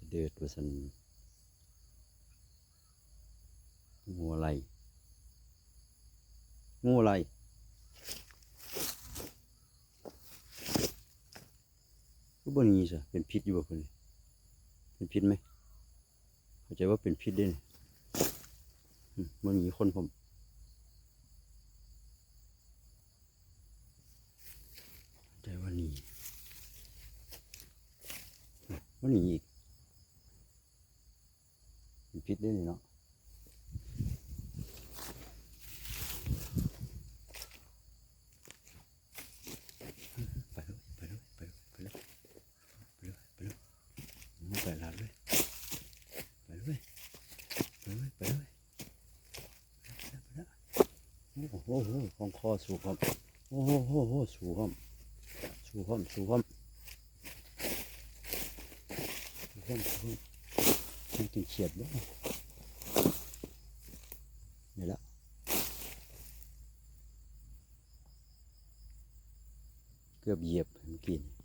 เดือดว่าสันงูอะไรงูอะไรก็บ่นี้สิเป็นพิษอยู่บ่คนเป็นพิษไหมเข้าใจว่าเป็นพิษด้วยมันมีคนผมใจว่านี่ว่านี่อีกเป็นพิษด้วยเนาะไปลาดเลยไปเลยโอ้โหของคอสูบครับโอ้โหสูบครับให้กินเฉียดด้วยนี่ละเกือบเหยียบเมื่อกี้